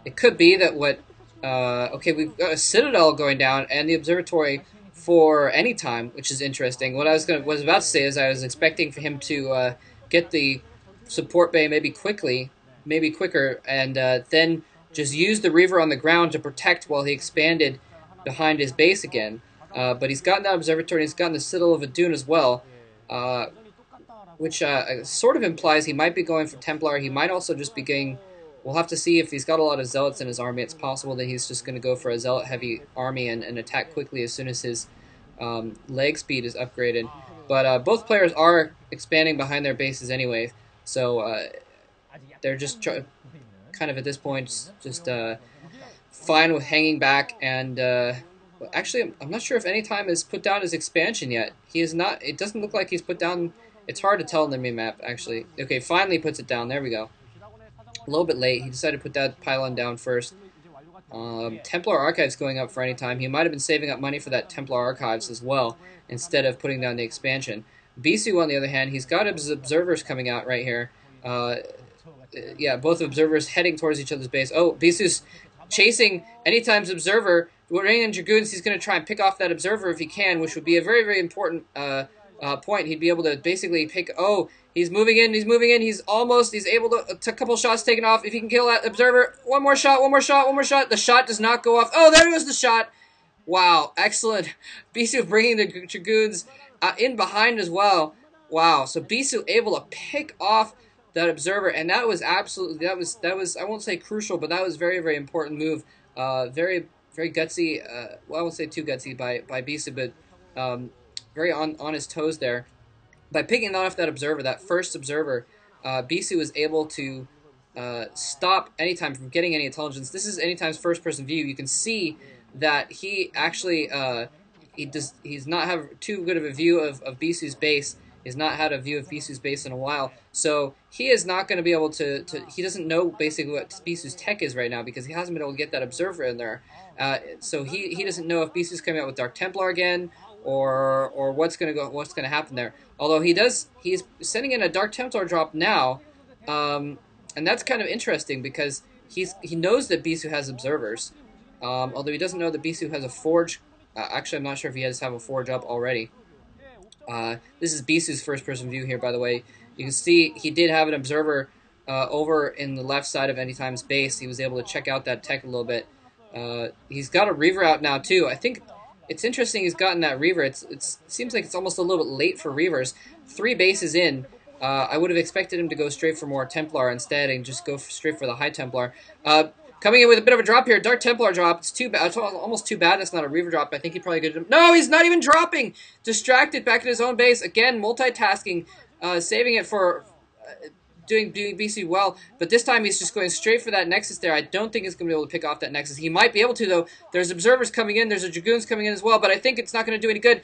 It could be that what... okay, we've got a Citadel going down and the Observatory for any time, which is interesting. What I was about to say is I was expecting for him to get the support bay maybe quicker, and then just use the Reaver on the ground to protect while he expanded behind his base again. But he's gotten that Observatory, and he's gotten the Citadel of Adun as well, which sort of implies he might be going for Templar. He might also just be getting... We'll have to see if he's got a lot of Zealots in his army. It's possible that he's just going to go for a Zealot-heavy army and attack quickly as soon as his leg speed is upgraded. But both players are expanding behind their bases anyway, so they're just kind of at this point just fine with hanging back. And actually, I'm not sure if Anytime has put down his expansion yet. He is not. It doesn't look like he's put down. It's hard to tell in the mini-map, actually. Okay, finally puts it down. There we go. A little bit late. He decided to put that pylon down first. Templar Archives going up for Anytime. He might have been saving up money for that Templar Archives as well, instead of putting down the expansion. Bisu, on the other hand, he's got his observers coming out right here. Yeah, both observers heading towards each other's base. Oh, Bisu's chasing Anytime's observer. Running in Dragoons, he's going to try and pick off that observer if he can, which would be a very, very important point. He'd be able to basically pick... Oh, he's moving in, he's moving in, he's able to... A couple shots taken off. If he can kill that observer, one more shot, one more shot, one more shot. The shot does not go off. Oh, there goes the shot. Wow, excellent. Bisu bringing the Dragoons in behind as well. Wow, so Bisu able to pick off that observer, and that was absolutely... That was I won't say crucial, but that was very, very important move. Very gutsy. Well, I won't say too gutsy by Bisu, but very on his toes there. By picking off that observer, that first observer, Bisu was able to stop Anytime from getting any intelligence. This is Anytime's first-person view. You can see that he actually he's not have too good of a view of Bisu's base. He's not had a view of Bisu's base in a while, so he is not going to be able to. He doesn't know basically what Bisu's tech is right now because he hasn't been able to get that observer in there. So he doesn't know if Bisu's coming out with Dark Templar again, or what's going to happen there. Although he's sending in a Dark Templar drop now, and that's kind of interesting because he knows that Bisu has observers, although he doesn't know that Bisu has a forge. Actually, I'm not sure if he has a forge up already. This is Bisu's first-person view here, by the way. You can see he did have an observer over in the left side of Anytime's base. He was able to check out that tech a little bit. He's got a Reaver out now, too. I think it's interesting he's gotten that Reaver. It seems like it's almost a little bit late for Reavers. 3 bases in. I would have expected him to go straight for more Templar instead and just go straight for the High Templar. Coming in with a bit of a drop here. Dark Templar drop. It's too bad. It's almost too bad it's not a Reaver drop. I think he probably could have... No, he's not even dropping! Distracted back in his own base. Again, multitasking. Saving it for... doing BC well, but this time he's just going straight for that Nexus there. I don't think he's going to be able to pick off that Nexus. He might be able to, though. There's observers coming in, there's a Dragoons coming in as well, but I think it's not going to do any good.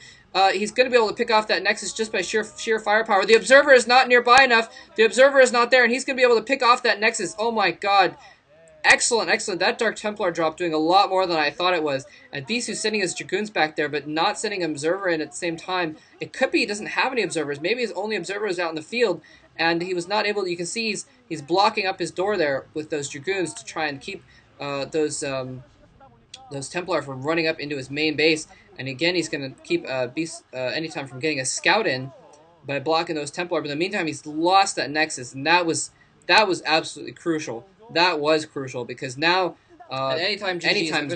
He's going to be able to pick off that Nexus just by sheer firepower. The observer is not nearby enough. The observer is not there, and he's going to be able to pick off that Nexus. Oh my god. Excellent, excellent. That Dark Templar drop doing a lot more than I thought it was. And Bisu sending his Dragoons back there, but not sending an observer in at the same time. It could be he doesn't have any observers. Maybe his only observer is out in the field, and he was not able to... You can see he's blocking up his door there with those Dragoons to try and keep those Templar from running up into his main base. And again, he's going to keep Anytime from getting a scout in by blocking those Templar. But in the meantime, he's lost that Nexus, and that was absolutely crucial. That was crucial because now Anytime's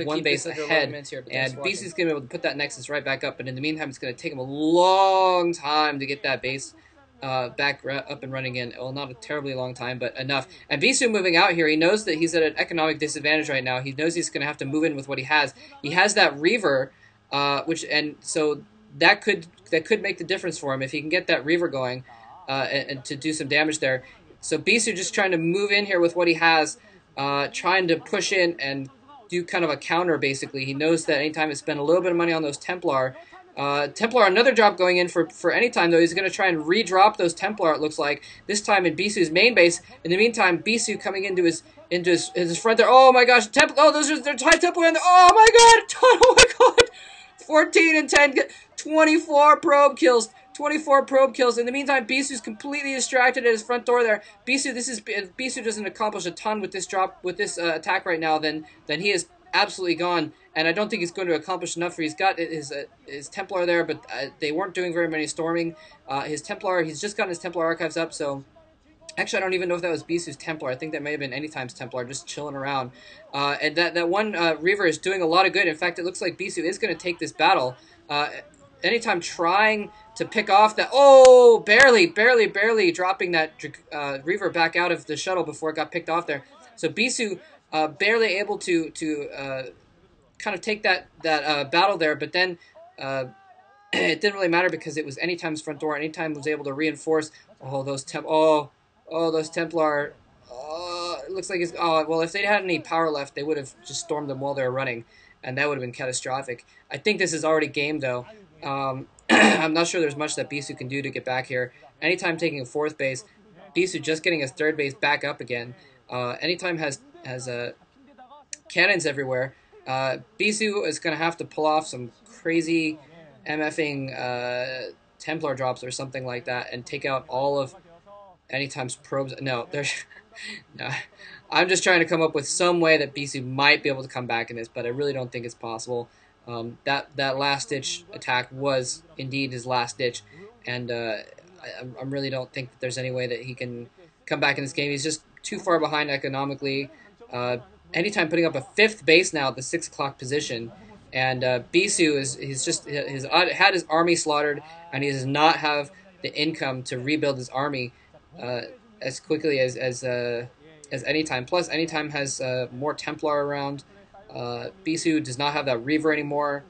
one base ahead, and Bisu's going to be able to put that Nexus right back up. But in the meantime, it's going to take him a long time to get that base back up and running again. Well, not a terribly long time, but enough. And Bisu moving out here, he knows that he's at an economic disadvantage right now. He knows he's going to have to move in with what he has. He has that Reaver, so that could make the difference for him if he can get that Reaver going and to do some damage there. So Bisu just trying to move in here with what he has, trying to push in and do kind of a counter, basically. He knows that Anytime he spend a little bit of money on those Templar. Templar, another drop going in for Anytime, though. He's going to try and re-drop those Templar, it looks like, this time in Bisu's main base. In the meantime, Bisu coming into his front there. Oh my gosh, those are their High Templar in there. Oh my god, oh my god. 14 and 10, 24 probe kills. 24 probe kills. In the meantime, Bisu's completely distracted at his front door there. If Bisu doesn't accomplish a ton with this attack right now, then he is absolutely gone. And I don't think he's going to accomplish enough. He's got his Templar there, but they weren't doing very many storming. His Templar, he's just gotten his Templar archives up, so actually, I don't even know if that was Bisu's Templar. I think that may have been Anytime's Templar, just chilling around. And that one Reaver is doing a lot of good. In fact, it looks like Bisu is going to take this battle. Anytime trying to pick off that... Oh, barely dropping that Reaver back out of the shuttle before it got picked off there. So Bisu barely able to kind of take that battle there, but then... it didn't really matter because it was Anytime's front door. Anytime was able to reinforce. Those Templar. It looks like it's... Oh, well, if they had any power left, they would have just stormed them while they were running, and that would have been catastrophic. I think this is already game, though. I'm not sure there's much that Bisu can do to get back here. Anytime taking a 4th base, Bisu just getting his 3rd base back up again. Anytime has cannons everywhere. Bisu is going to have to pull off some crazy MFing Templar drops or something like that and take out all of Anytime's probes. No, there's... no. I'm just trying to come up with some way that Bisu might be able to come back in this, but I really don't think it's possible. That last-ditch attack was indeed his last ditch, and I really don't think that there's any way that he can come back in this game. He's just too far behind economically. Anytime putting up a 5th base now at the 6 o'clock position, and Bisu had his army slaughtered, and he does not have the income to rebuild his army as quickly as Anytime. Plus, Anytime has more Templar around. Bisu does not have that Reaver anymore.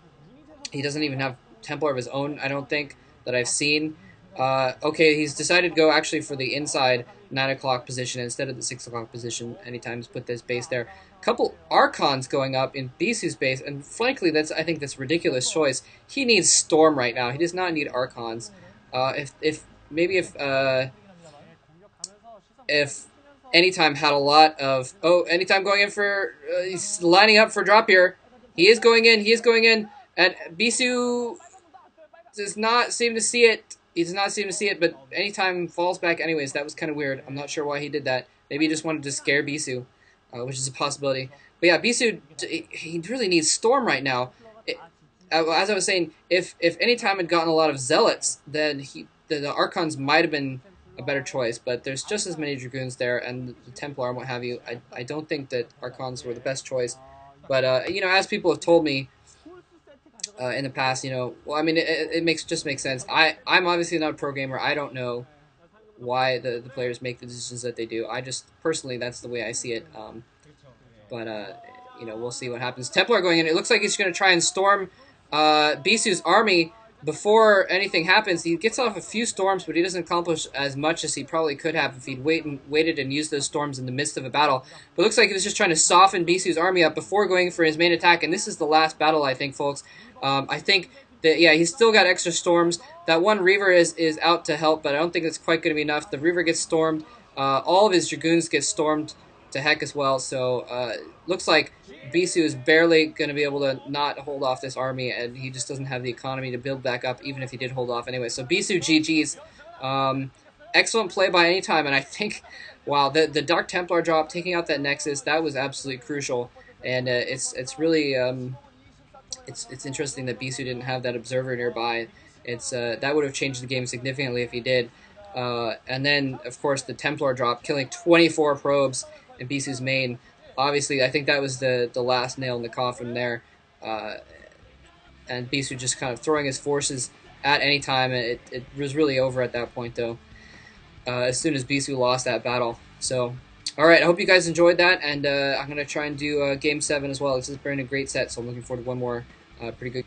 He doesn't even have Templar of his own, I don't think, that I've seen. Okay, he's decided to go actually for the inside 9 o'clock position instead of the 6 o'clock position. Anytime's put this base there. Couple Archons going up in Bisu's base, and frankly, I think that's a ridiculous choice. He needs Storm right now. He does not need Archons. If Anytime had a lot of... Oh, Anytime going in for... he's lining up for drop here. He is going in, and Bisu does not seem to see it. He does not seem to see it, but Anytime falls back anyways. That was kind of weird. I'm not sure why he did that. Maybe he just wanted to scare Bisu, which is a possibility. But yeah, Bisu, he really needs Storm right now. As I was saying, if Anytime had gotten a lot of Zealots, then the Archons might have been a better choice, but there's just as many Dragoons there, and the Templar and what have you. I don't think that Archons were the best choice. But, as people have told me in the past, well, I mean, it makes sense. I'm obviously not a pro gamer. I don't know why the players make the decisions that they do. I just, personally, that's the way I see it. But we'll see what happens. Templar going in. It looks like he's going to try and storm Bisu's army before anything happens. He gets off a few storms, but he doesn't accomplish as much as he probably could have if he'd waited and used those storms in the midst of a battle. But it looks like he was just trying to soften Bisu's army up before going for his main attack, and this is the last battle, I think, folks. I think that, yeah, he's still got extra storms. That one Reaver is out to help, but I don't think it's quite going to be enough. The Reaver gets stormed. All of his Dragoons get stormed to heck as well, so looks like Bisu is barely going to be able to not hold off this army, and he just doesn't have the economy to build back up, even if he did hold off anyway. So Bisu, GG's. Excellent play by Anytime, and I think, wow, the Dark Templar drop, taking out that Nexus, that was absolutely crucial, and it's really, it's interesting that Bisu didn't have that Observer nearby. That would have changed the game significantly if he did. And then, of course, the Templar drop, killing 24 probes in Bisu's main. Obviously, I think that was the last nail in the coffin there. And Bisu just kind of throwing his forces at Anytime. It was really over at that point, though, as soon as Bisu lost that battle. So, all right, I hope you guys enjoyed that, and I'm going to try and do Game 7 as well. This has been a great set, so I'm looking forward to one more pretty good